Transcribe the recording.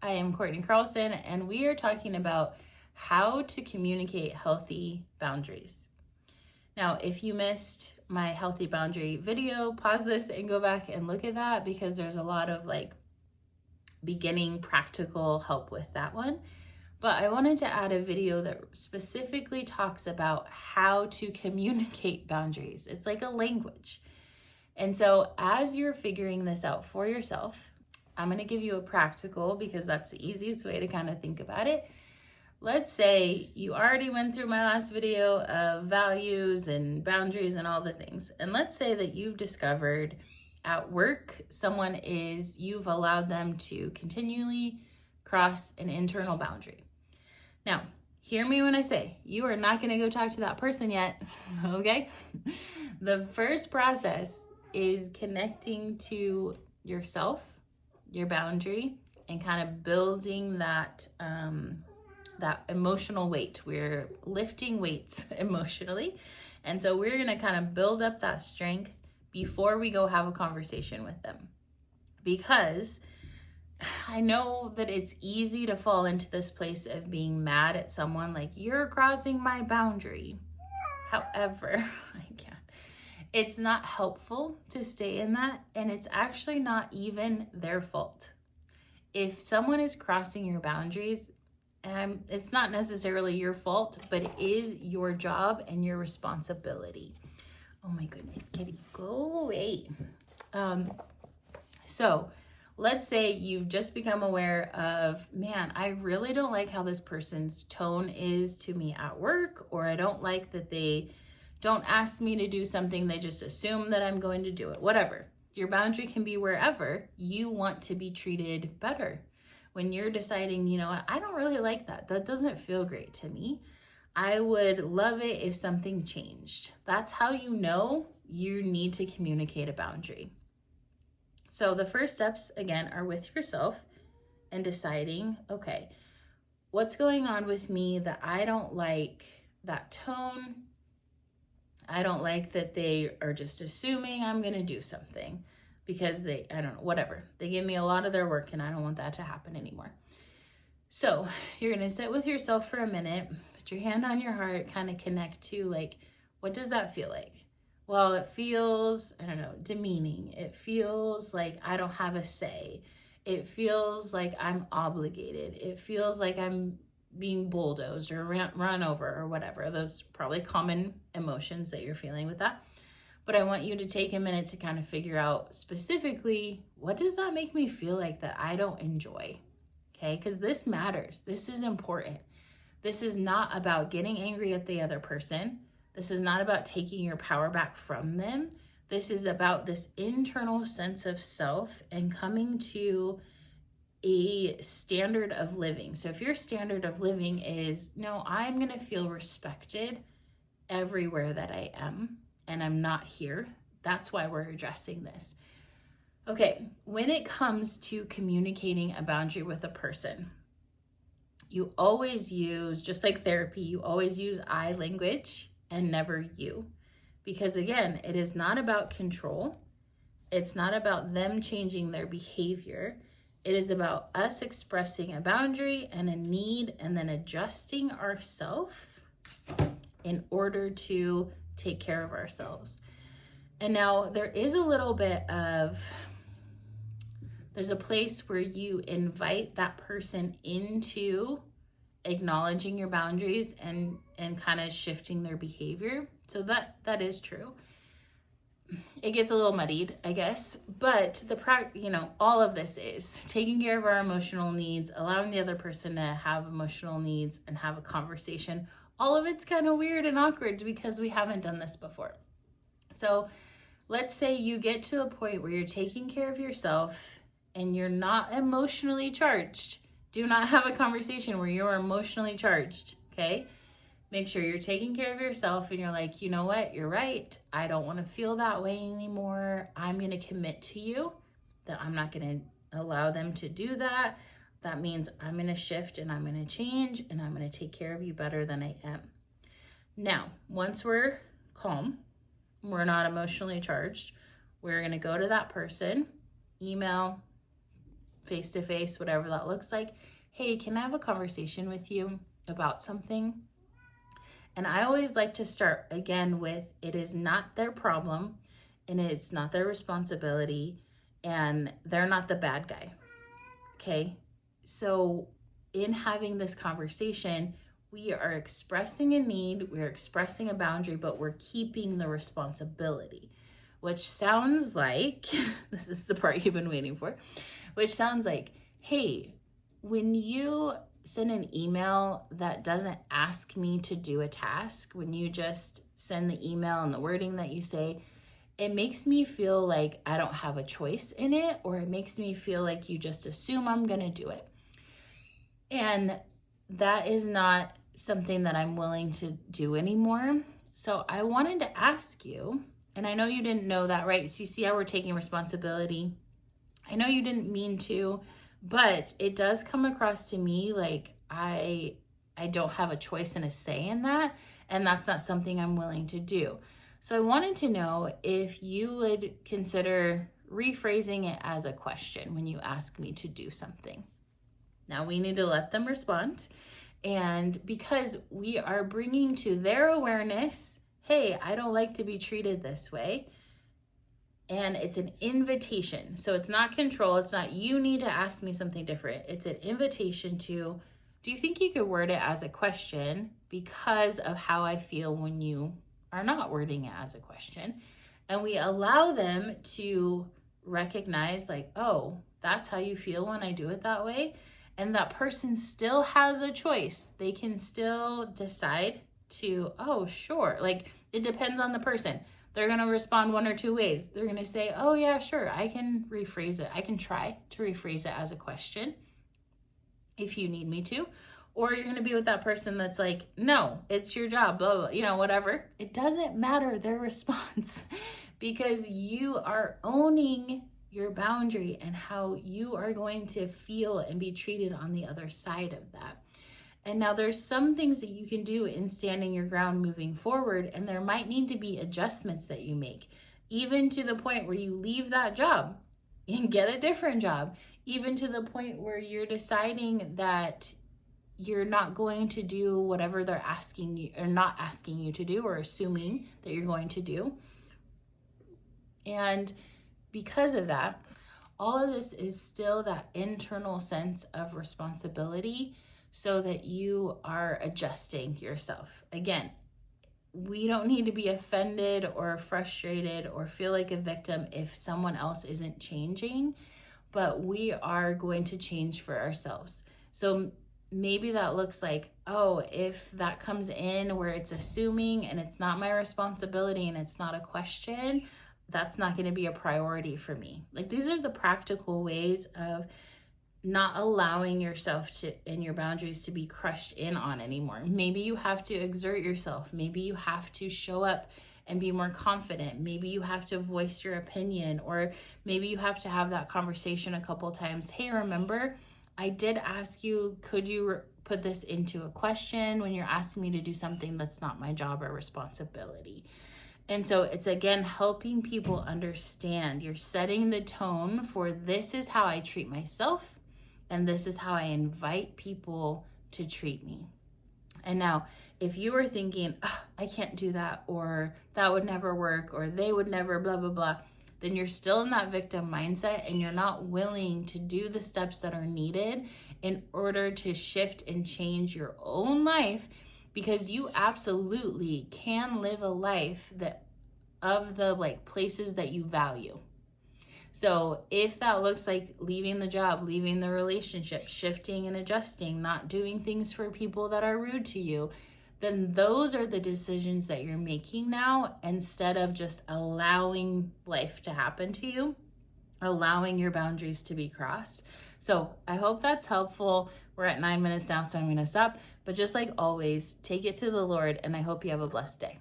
I am Courtney Carlson, and we are talking about how to communicate healthy boundaries. Now, if you missed my healthy boundary video, pause this and go back and look at that, because there's a lot of beginning practical help with that one. But I wanted to add a video that specifically talks about how to communicate boundaries. It's like a language. And so as you're figuring this out for yourself, I'm going to give you a practical, because that's the easiest way to kind of think about it. Let's say you already went through my last video of values and boundaries and all the things. And let's say that you've discovered at work, you've allowed them to continually cross an internal boundary. Now, hear me when I say you are not going to go talk to that person yet, okay? The first process is connecting to yourself, your boundary, and kind of building that emotional weight. We're lifting weights emotionally. And so we're going to kind of build up that strength before we go have a conversation with them. Because I know that it's easy to fall into this place of being mad at someone, like, you're crossing my boundary. However, it's not helpful to stay in that, and it's actually not even their fault. If someone is crossing your boundaries, it's not necessarily your fault, but it is your job and your responsibility. Oh my goodness, kitty, go away. So let's say you've just become aware of, man, I really don't like how this person's tone is to me at work, or I don't like that they don't ask me to do something, they just assume that I'm going to do it, whatever. Your boundary can be wherever you want to be treated better. When you're deciding, I don't really like that. That doesn't feel great to me. I would love it if something changed. That's how you know you need to communicate a boundary. So the first steps, again, are with yourself and deciding, okay, what's going on with me that I don't like that tone? I don't like that they are just assuming I'm going to do something because whatever. They give me a lot of their work and I don't want that to happen anymore. So you're going to sit with yourself for a minute, put your hand on your heart, kind of connect to, what does that feel like? Well, it feels, demeaning. It feels like I don't have a say. It feels like I'm obligated. It feels like I'm being bulldozed or run over or whatever. Those probably common emotions that you're feeling with that. But I want you to take a minute to kind of figure out specifically, what does that make me feel like that I don't enjoy? Okay, because this matters. This is important. This is not about getting angry at the other person. This is not about taking your power back from them. This is about this internal sense of self and coming to a standard of living. So if your standard of living is, no, I'm going to feel respected everywhere that I am, and I'm not here, that's why we're addressing this. Okay, when it comes to communicating a boundary with a person, you always use, just like therapy, you always use I language and never you. Because again, it is not about control. It's not about them changing their behavior. It is about us expressing a boundary and a need and then adjusting ourselves in order to take care of ourselves. And now there's a place where you invite that person into acknowledging your boundaries and kind of shifting their behavior. So that is true. It gets a little muddied, I guess, but all of this is taking care of our emotional needs, allowing the other person to have emotional needs and have a conversation. All of it's kind of weird and awkward because we haven't done this before. So let's say you get to a point where you're taking care of yourself and you're not emotionally charged. Do not have a conversation where you're emotionally charged, okay? Make sure you're taking care of yourself and you're like, you know what? You're right. I don't want to feel that way anymore. I'm going to commit to you that I'm not going to allow them to do that. That means I'm going to shift and I'm going to change and I'm going to take care of you better than I am. Now, once we're calm, we're not emotionally charged, we're going to go to that person, email, face to face, whatever that looks like. Hey, can I have a conversation with you about something? And I always like to start again with, it is not their problem and it's not their responsibility and they're not the bad guy. Okay. So in having this conversation, we are expressing a need, we're expressing a boundary, but we're keeping the responsibility, which sounds like, this is the part you've been waiting for, which sounds like, hey, when you send an email that doesn't ask me to do a task, when you just send the email and the wording that you say, it makes me feel like I don't have a choice in it, or it makes me feel like you just assume I'm going to do it. And that is not something that I'm willing to do anymore. So I wanted to ask you, and I know you didn't know that, right? So you see how we're taking responsibility. I know you didn't mean to, but it does come across to me like I don't have a choice and a say in that, and that's not something I'm willing to do. So I wanted to know if you would consider rephrasing it as a question when you ask me to do something. Now we need to let them respond. And because we are bringing to their awareness, hey, I don't like to be treated this way. And it's an invitation. So it's not control. It's not you need to ask me something different. It's an invitation to, do you think you could word it as a question because of how I feel when you are not wording it as a question? And we allow them to recognize like, oh, that's how you feel when I do it that way. And that person still has a choice. They can still decide to, oh, sure. Like, it depends on the person. They're going to respond one or two ways. They're going to say, oh, yeah, sure, I can rephrase it. I can try to rephrase it as a question if you need me to. Or you're going to be with that person that's like, no, it's your job, blah, blah, whatever. It doesn't matter their response because you are owning your boundary and how you are going to feel and be treated on the other side of that. And now there's some things that you can do in standing your ground moving forward, and there might need to be adjustments that you make, even to the point where you leave that job and get a different job, even to the point where you're deciding that you're not going to do whatever they're asking you or not asking you to do, or assuming that you're going to do. And because of that, all of this is still that internal sense of responsibility so that you are adjusting yourself. Again, we don't need to be offended or frustrated or feel like a victim if someone else isn't changing, but we are going to change for ourselves. So maybe that looks like, oh, if that comes in where it's assuming and it's not my responsibility and it's not a question, that's not going to be a priority for me. Like, these are the practical ways of not allowing yourself to and your boundaries to be crushed in on anymore. Maybe you have to exert yourself. Maybe you have to show up and be more confident. Maybe you have to voice your opinion, or maybe you have to have that conversation a couple times. Hey, remember, I did ask you, could you put this into a question when you're asking me to do something that's not my job or responsibility? And so it's, again, helping people understand. You're setting the tone for, this is how I treat myself, and this is how I invite people to treat me. And now, if you were thinking, oh, I can't do that, or that would never work, or they would never, blah, blah, blah, then you're still in that victim mindset and you're not willing to do the steps that are needed in order to shift and change your own life, because you absolutely can live a life that of the places that you value. So if that looks like leaving the job, leaving the relationship, shifting and adjusting, not doing things for people that are rude to you, then those are the decisions that you're making now, instead of just allowing life to happen to you, allowing your boundaries to be crossed. So I hope that's helpful. We're at 9 minutes now, so I'm going to stop. But just like always, take it to the Lord, and I hope you have a blessed day.